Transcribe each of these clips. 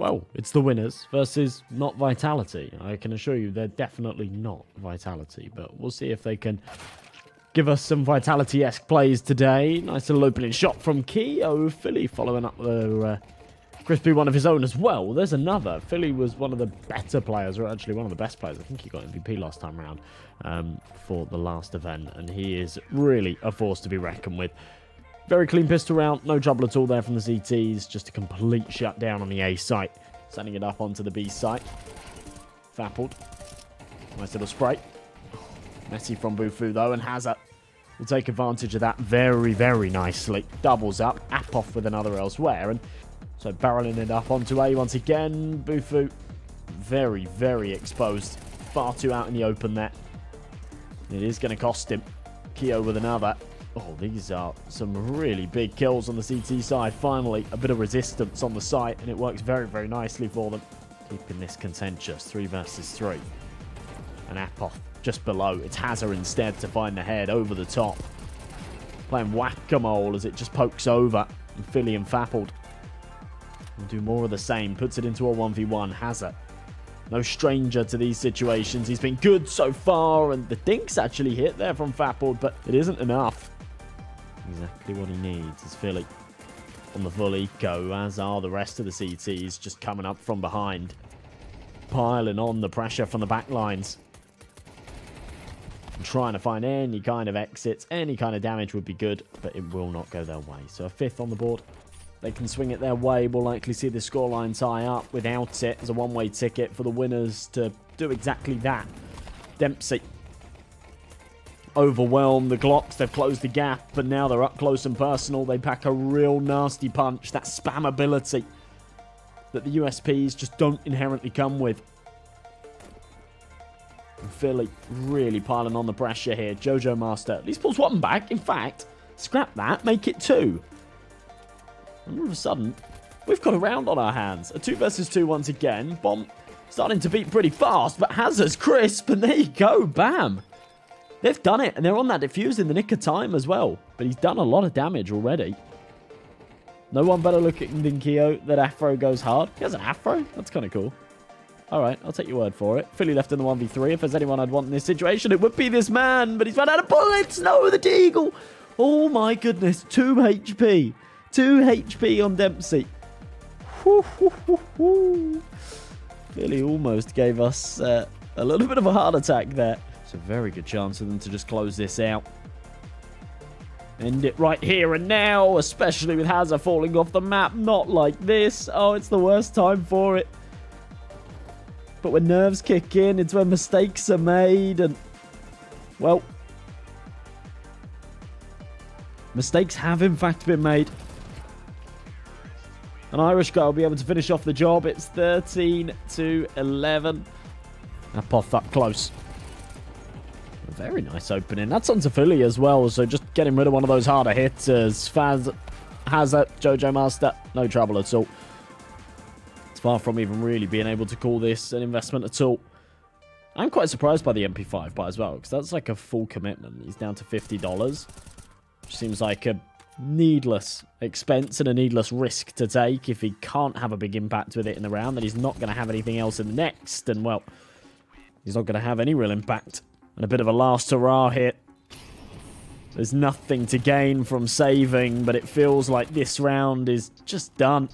well, it's the winners versus not Vitality. I can assure you they're definitely not Vitality, but we'll see if they can give us some Vitality-esque plays today. Nice little opening shot from Keo. Philly following up the Crispy one of his own as well. There's another. Philly was one of the better players, or actually one of the best players. I think he got MVP last time around for the last event, and he is really a force to be reckoned with. Very clean pistol round, no trouble at all there from the CTs. Just a complete shutdown on the A site. Sending it up onto the B site. Fappled. Nice little spray. Messy from Bufu though, and Hazard will take advantage of that very, very nicely. Doubles up, Apoff with another elsewhere, and so barreling it up onto A once again. Bufu very, very exposed. Far too out in the open there. It is going to cost him. Keo with another. Oh, these are some really big kills on the CT side. Finally, a bit of resistance on the site, and it works very, very nicely for them. Keeping this contentious, 3 versus 3. And Apoff just below. It's Hazard instead to find the head over the top. Playing whack-a-mole as it just pokes over. And Philly and Fappled will do more of the same. Puts it into a 1v1. Hazard, no stranger to these situations. He's been good so far, and the dinks actually hit there from Fappled, but it isn't enough. Exactly what he needs is Philly on the full eco, as are the rest of the CTs, just coming up from behind. Piling on the pressure from the back lines. And trying to find any kind of exits, any kind of damage would be good, but it will not go their way. So a 5th on the board. They can swing it their way. We'll likely see the scoreline tie up. Without it, as a one-way ticket for the winners to do exactly that. Dempsey overwhelmed the Glocks. They've closed the gap, but now they're up close and personal. They pack a real nasty punch. That spam ability that the USPs just don't inherently come with. And Philly really piling on the pressure here. Jojo Master at least pulls one back. In fact, scrap that, make it 2. And all of a sudden, we've got a round on our hands. A 2 versus 2 once again. Bomb starting to beat pretty fast, but Hazard's crisp, and there you go, bam. They've done it, and they're on that defuse in the nick of time as well. But he's done a lot of damage already. No one better looking than Keo. That afro goes hard. He has an afro? That's kind of cool. All right, I'll take your word for it. Philly left in the 1v3. If there's anyone I'd want in this situation, it would be this man. But he's run out of bullets. No, the Deagle. Oh, my goodness. 2 HP. 2 HP on Dempsey. Philly almost gave us a little bit of a heart attack there. It's a very good chance for them to just close this out. End it right here and now, especially with Hazard falling off the map. Not like this. Oh, it's the worst time for it. But when nerves kick in, it's when mistakes are made. And, well, mistakes have in fact been made. An Irish guy will be able to finish off the job. It's 13-11. Apoff up close. A very nice opening. That's onto Philly as well, so just getting rid of one of those harder hitters. Faz, Hazard, Jojo Master, no trouble at all. It's far from even really being able to call this an investment at all. I'm quite surprised by the MP5 buy as well, because that's like a full commitment. He's down to $50, which seems like a needless expense and a needless risk to take. If he can't have a big impact with it in the round, then he's not going to have anything else in the next, and well, he's not going to have any real impact. And a bit of a last hurrah hit. There's nothing to gain from saving, but it feels like this round is just done.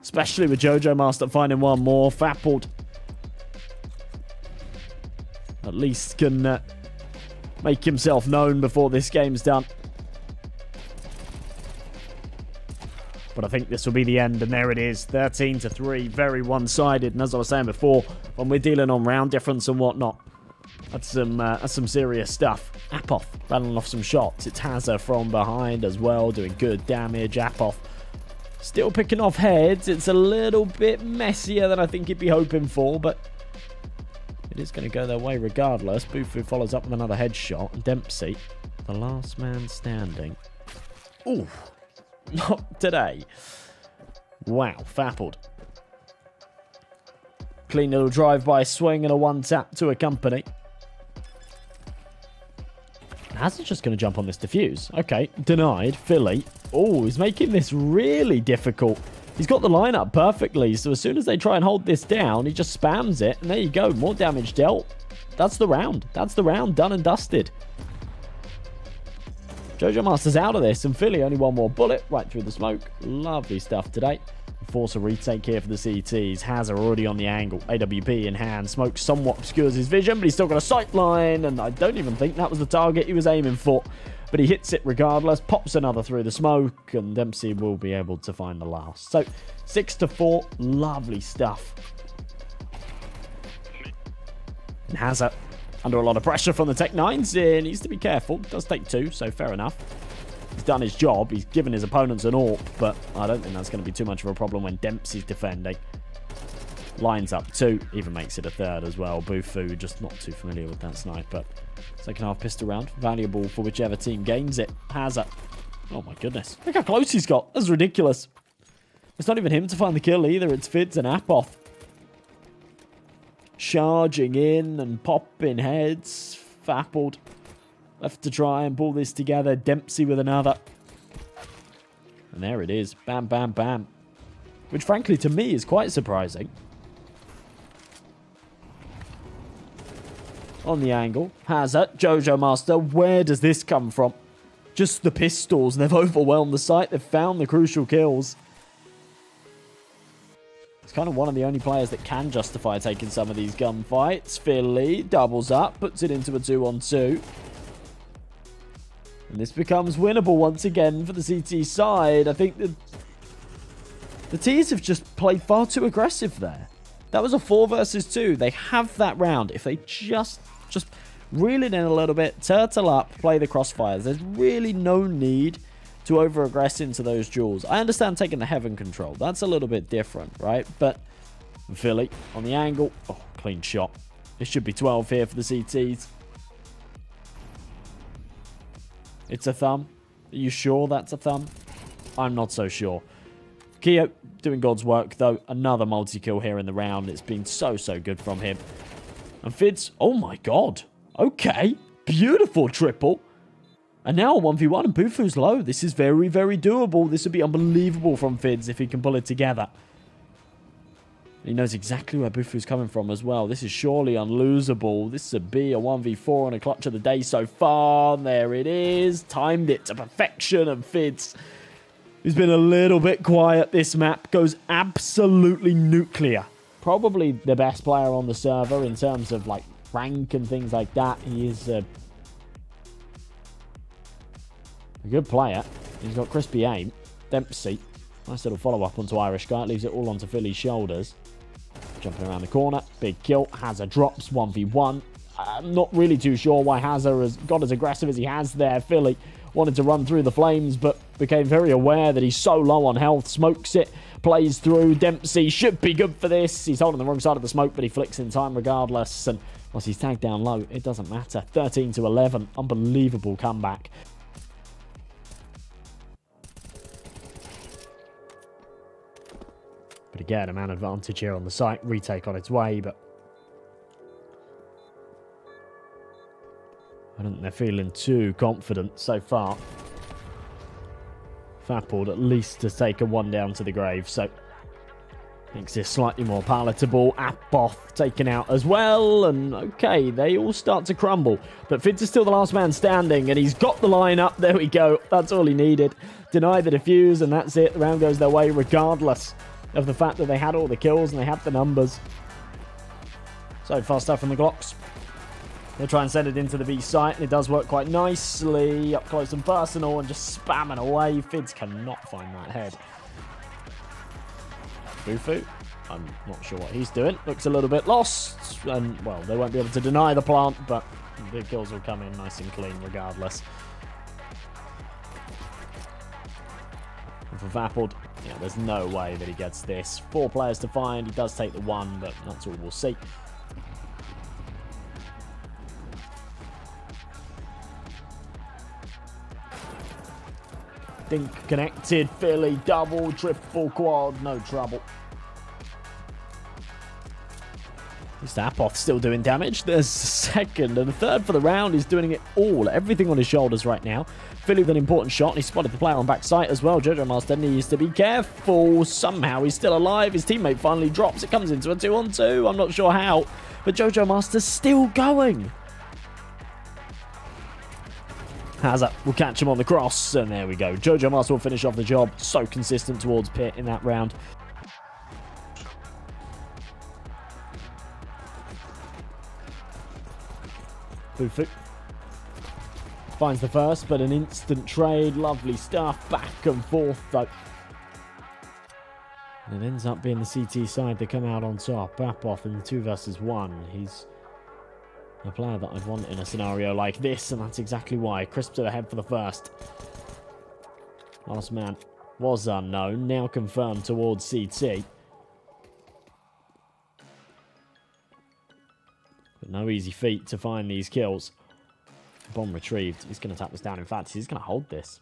Especially with Jojo Master finding one more. Fappled at least can make himself known before this game's done. But I think this will be the end, and there it is. 13-3, very one-sided. And as I was saying before, when we're dealing on round difference and whatnot, that's some serious stuff. Apoff rattling off some shots. It's Hazard from behind as well, doing good damage. Apoff still picking off heads. It's a little bit messier than I think he'd be hoping for, but it is going to go their way regardless. Bufu follows up with another headshot. And Dempsey, the last man standing. Ooh, not today. Wow, Fappled. Clean little drive-by swing and a one-tap to accompany. Hazard's just going to jump on this defuse. Okay, denied. Philly. Oh, he's making this really difficult He's got the line up perfectly, so as soon as they try and hold this down, he just spams it, and there you go. More damage dealt. That's the round. That's the round. Done and dusted. Jojo Master's out of this, and Philly only one more bullet right through the smoke. Lovely stuff today. Force a retake here for the CTs. Hazard already on the angle. AWP in hand. Smoke somewhat obscures his vision, but he's still got a sight line, and I don't even think that was the target he was aiming for. But he hits it regardless. Pops another through the smoke, and Dempsey will be able to find the last. So, 6-4. Lovely stuff. And Hazard under a lot of pressure from the Tech 9s. He needs to be careful. Does take 2, so fair enough. He's done his job. He's given his opponents an AWP, but I don't think that's going to be too much of a problem when Dempsey's defending. Lines up 2, even makes it a 3rd as well. Bufu, just not too familiar with that sniper. Second half pistol round. Valuable for whichever team gains it. Hazard. Oh my goodness. Look how close he's got. That's ridiculous. It's not even him to find the kill either. It's Fids and Apoth. Charging in and popping heads. Fappled. Left to try and pull this together. Dempsey with another. And there it is. Bam, bam, bam. Which, frankly, to me is quite surprising. On the angle. Hazard. Jojo Master. Where does this come from? Just the pistols. They've overwhelmed the site. They've found the crucial kills. It's kind of one of the only players that can justify taking some of these gunfights. Philly doubles up. Puts it into a 2-on-2. And this becomes winnable once again for the CT side. I think the T's have just played far too aggressive there. That was a 4 versus 2. They have that round. If they just reel it in a little bit, turtle up, play the crossfires. There's really no need to over-aggress into those duels. I understand taking the heaven control. That's a little bit different, right? But Philly on the angle. Oh, clean shot. It should be 12 here for the CTs. It's a thumb. Are you sure that's a thumb? I'm not so sure. Keo doing God's work, though. Another multi-kill here in the round. It's been so good from him. And Fids, oh my god. Okay. Beautiful triple. And now a 1v1 and Bufu's low. This is very doable. This would be unbelievable from Fids if he can pull it together. He knows exactly where Bufu's coming from as well. This is surely unlosable. This would be a 1v4 on a clutch of the day so far. There it is. Timed it to perfection. And Fids, who's been a little bit quiet this map, goes absolutely nuclear. Probably the best player on the server in terms of like rank and things like that. He is a good player. He's got crispy aim. Dempsey. Nice little follow-up onto Irish Guy. Leaves it all onto Philly's shoulders. Jumping around the corner. Big kill. Hazard drops 1v1. I'm not really too sure why Hazard has got as aggressive as he has there. Philly wanted to run through the flames, but became very aware that he's so low on health. Smokes it. Plays through. Dempsey should be good for this. He's holding the wrong side of the smoke, but he flicks in time regardless. And once he's tagged down low, it doesn't matter. 13-11. Unbelievable comeback. But again, a man advantage here on the site. Retake on its way, but I don't think they're feeling too confident so far. Fappled at least to take a 1 down to the grave, so makes this slightly more palatable. Apoth taken out as well, and okay, they all start to crumble. But Fids is still the last man standing, and he's got the line up. There we go. That's all he needed. Deny the defuse, and that's it. The round goes their way regardless of the fact that they had all the kills and they had the numbers. So fast stuff from the Glocks. They'll try and send it into the B site, and it does work quite nicely. Up close and personal, and just spamming away. Fids cannot find that head. Bufu, I'm not sure what he's doing. Looks a little bit lost, and, well, they won't be able to deny the plant, but the kills will come in nice and clean regardless. And for Vappled, yeah, there's no way that he gets this. 4 players to find. He does take the 1, but that's all we'll see. Dink connected. Philly double, triple, quad. No trouble. Zapoth still doing damage. There's a second and a third for the round. He's doing it all. Everything on his shoulders right now. Philly with an important shot. And he spotted the player on back sight as well. Jojo Master needs to be careful. Somehow he's still alive. His teammate finally drops. It comes into a 2-on-2. I'm not sure how. But Jojo Master's still going. Hazard will catch him on the cross. And there we go. Jojo Master will finish off the job. So consistent towards Pit in that round. Bufu finds the first, but an instant trade. Lovely stuff. Back and forth, though. And it ends up being the CT side that come out on top. Bapoff in the 2 versus 1. He's a player that I'd want in a scenario like this, and that's exactly why. Crisp to the head for the first. Last man was unknown. Now confirmed towards CT. But no easy feat to find these kills. Bomb retrieved. He's going to tap this down. In fact, he's going to hold this.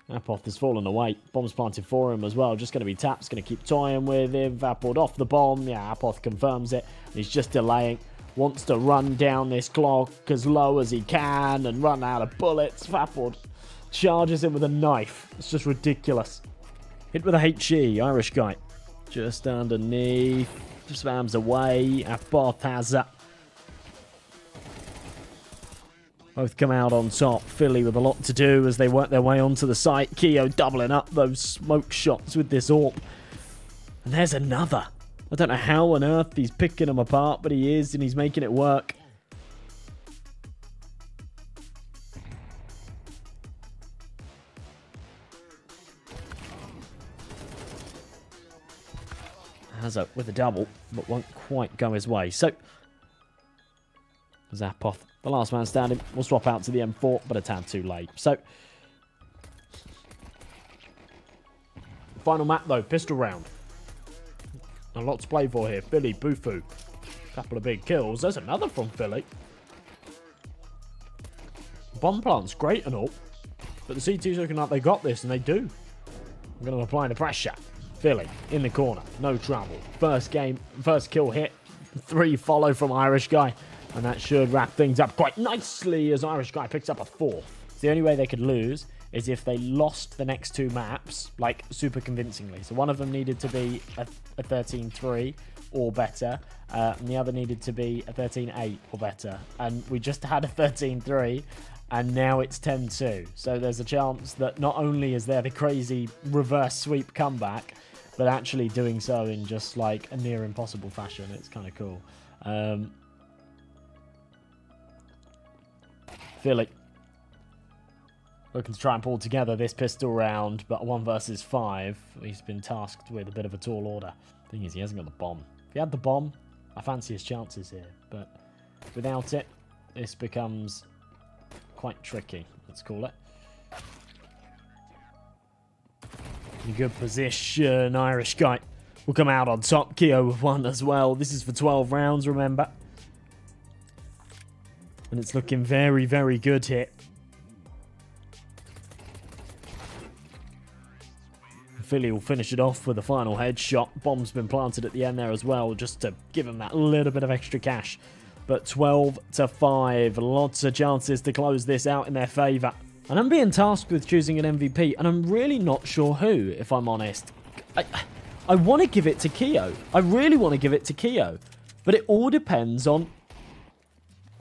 Apoth has fallen away. Bomb's planted for him as well. Just going to be tapped. He's going to keep toying with him. Vapid off the bomb. Yeah, Apoth confirms it. He's just delaying. Wants to run down this clock as low as he can and run out of bullets. Vapid charges him with a knife. It's just ridiculous. Hit with a HE. Irish guy. Just underneath. Spams away. Apoth has that. Both come out on top. Philly with a lot to do as they work their way onto the site. Keo doubling up those smoke shots with this AWP. And there's another. I don't know how on earth he's picking them apart, but he is, and he's making it work. Hazard with a double, but won't quite go his way. So, Zapoth, the last man standing, will swap out to the M4, but a tad too late. So, final map though, pistol round. A lot to play for here. Philly, Bufu, couple of big kills. There's another from Philly. Bomb plant's great and all, but the C2's looking like they got this, and they do. I'm going to apply the pressure. Philly in the corner, no trouble. First game, first kill hit. 3 follow from Irish guy. And that should wrap things up quite nicely as Irish guy picks up a 4th. The only way they could lose is if they lost the next 2 maps, like, super convincingly. So one of them needed to be a 13-3 or better, and the other needed to be a 13-8 or better. And we just had a 13-3, and now it's 10-2. So there's a chance that not only is there the crazy reverse sweep comeback, but actually doing so in just, like, a near impossible fashion. It's kind of cool. Philly looking to try and pull together this pistol round, but 1 versus 5. He's been tasked with a bit of a tall order. Thing is, he hasn't got the bomb. If he had the bomb, I fancy his chances here. But without it, this becomes quite tricky, let's call it. In a good position, Irish guy will come out on top. Keo with 1 as well. This is for 12 rounds, remember. And it's looking very, very good here. Philly will finish it off with a final headshot. Bomb's been planted at the end there as well, just to give him that little bit of extra cash. But 12-5. Lots of chances to close this out in their favour. And I'm being tasked with choosing an MVP, and I'm really not sure who, if I'm honest. I want to give it to Keo. I really want to give it to Keo. But it all depends on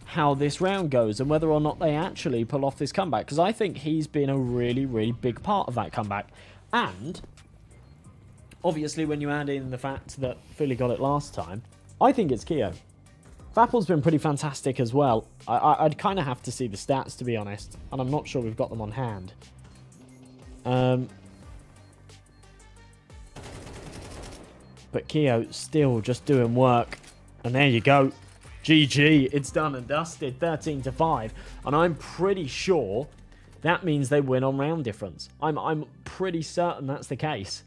how this round goes and whether or not they actually pull off this comeback, because I think he's been a really, really big part of that comeback. And obviously when you add in the fact that Philly got it last time, I think it's Keo. Vapple's been pretty fantastic as well. I'd kind of have to see the stats, to be honest, and I'm not sure we've got them on hand. But Keo still just doing work, and there you go. GG, it's done and dusted, 13-5, and I'm pretty sure that means they win on round difference. I'm pretty certain that's the case.